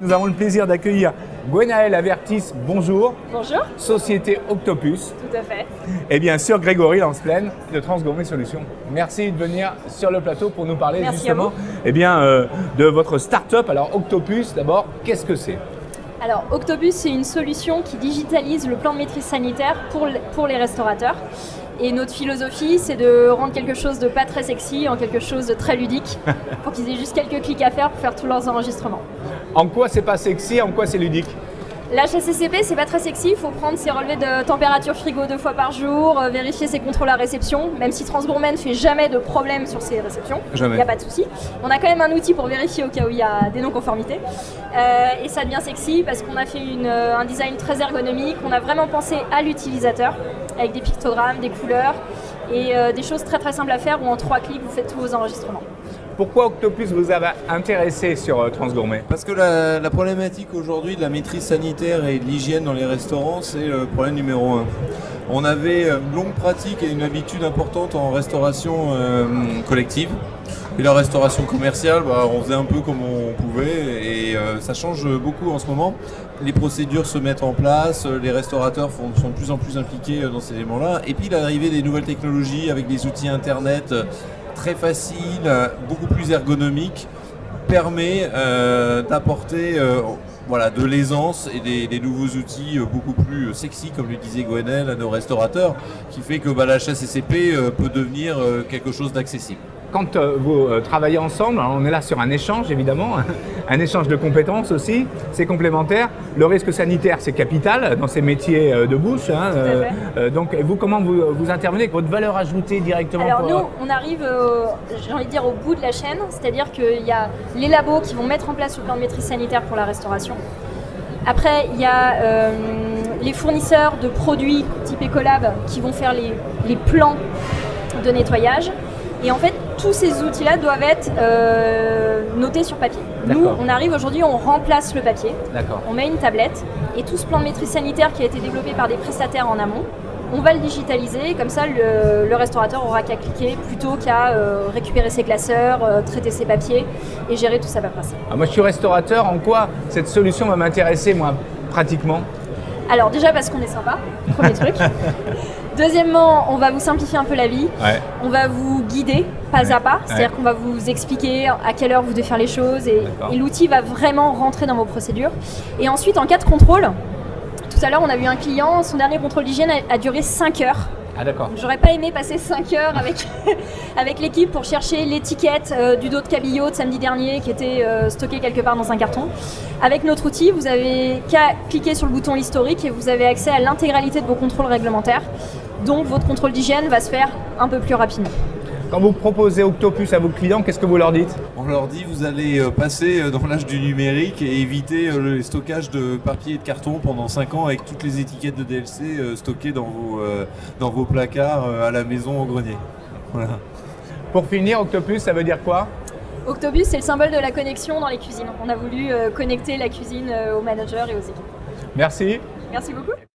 Nous avons le plaisir d'accueillir Gwenaëlle Avertis, bonjour. Bonjour. Société Octopus. Tout à fait. Et bien sûr Grégory Lansplen de Transgourmet Solutions. Merci de venir sur le plateau pour nous parler justement de votre start-up. Alors Octopus, d'abord, qu'est-ce que c'est ? Alors Octopus, c'est une solution qui digitalise le plan de maîtrise sanitaire pour les restaurateurs. Et notre philosophie, c'est de rendre quelque chose de pas très sexy en quelque chose de très ludique pour qu'ils aient juste quelques clics à faire pour faire tous leurs enregistrements. En quoi c'est pas sexy, en quoi c'est ludique ? L'HACCP, c'est pas très sexy, il faut prendre ses relevés de température frigo 2 fois par jour, vérifier ses contrôles à réception, même si Transgourmet ne fait jamais de problème sur ses réceptions, il n'y a pas de souci. On a quand même un outil pour vérifier au cas où il y a des non-conformités. Et ça devient sexy parce qu'on a fait un design très ergonomique, on a vraiment pensé à l'utilisateur, avec des pictogrammes, des couleurs et des choses très très simples à faire où en 3 clics vous faites tous vos enregistrements. Pourquoi Octopus vous a intéressé sur Transgourmet ? Parce que la problématique aujourd'hui de la maîtrise sanitaire et de l'hygiène dans les restaurants, c'est le problème numéro 1. On avait une longue pratique et une habitude importante en restauration collective. Et la restauration commerciale, on faisait un peu comme on pouvait et ça change beaucoup en ce moment. Les procédures se mettent en place, les restaurateurs sont de plus en plus impliqués dans ces éléments-là. Et puis l'arrivée des nouvelles technologies avec des outils internet très facile, beaucoup plus ergonomique, permet d'apporter de l'aisance et des nouveaux outils beaucoup plus sexy, comme le disait Gwenaëlle, à nos restaurateurs, qui fait que la HACCP peut devenir quelque chose d'accessible. Quand vous travaillez ensemble, alors on est là sur un échange évidemment, un échange de compétences aussi, c'est complémentaire. Le risque sanitaire, c'est capital dans ces métiers de bouche. Donc vous, comment vous intervenez avec votre valeur ajoutée directement ? Alors nous, on arrive, j'ai envie de dire, au bout de la chaîne, c'est-à-dire qu'il y a les labos qui vont mettre en place le plan de maîtrise sanitaire pour la restauration. Après, il y a les fournisseurs de produits type Ecolab qui vont faire les plans de nettoyage. Et en fait, tous ces outils-là doivent être notés sur papier. Nous, on arrive aujourd'hui, on remplace le papier, on met une tablette, et tout ce plan de maîtrise sanitaire qui a été développé par des prestataires en amont, on va le digitaliser, comme ça le restaurateur aura qu'à cliquer plutôt qu'à récupérer ses classeurs, traiter ses papiers et gérer tout ça paperasse. Moi, je suis restaurateur, en quoi cette solution va m'intéresser, moi, pratiquement ? Alors déjà parce qu'on est sympa, premier truc. Deuxièmement, on va vous simplifier un peu la vie. On va vous guider pas à pas, c'est-à-dire qu'on va vous expliquer à quelle heure vous devez faire les choses et l'outil va vraiment rentrer dans vos procédures. Et ensuite, en cas de contrôle, tout à l'heure, on a vu un client, son dernier contrôle d'hygiène a duré 5 heures. Ah d'accord. J'aurais pas aimé passer 5 heures avec l'équipe pour chercher l'étiquette du dos de cabillaud de samedi dernier qui était stocké quelque part dans un carton. Avec notre outil, vous avez qu'à cliquer sur le bouton historique et vous avez accès à l'intégralité de vos contrôles réglementaires. Donc votre contrôle d'hygiène va se faire un peu plus rapidement. Quand vous proposez Octopus à vos clients, qu'est-ce que vous leur dites ? On leur dit vous allez passer dans l'âge du numérique et éviter le stockage de papier et de carton pendant 5 ans avec toutes les étiquettes de DLC stockées dans vos placards à la maison au grenier. Voilà. Pour finir, Octopus, ça veut dire quoi ? Octopus, c'est le symbole de la connexion dans les cuisines. On a voulu connecter la cuisine aux managers et aux équipes. Merci. Merci beaucoup.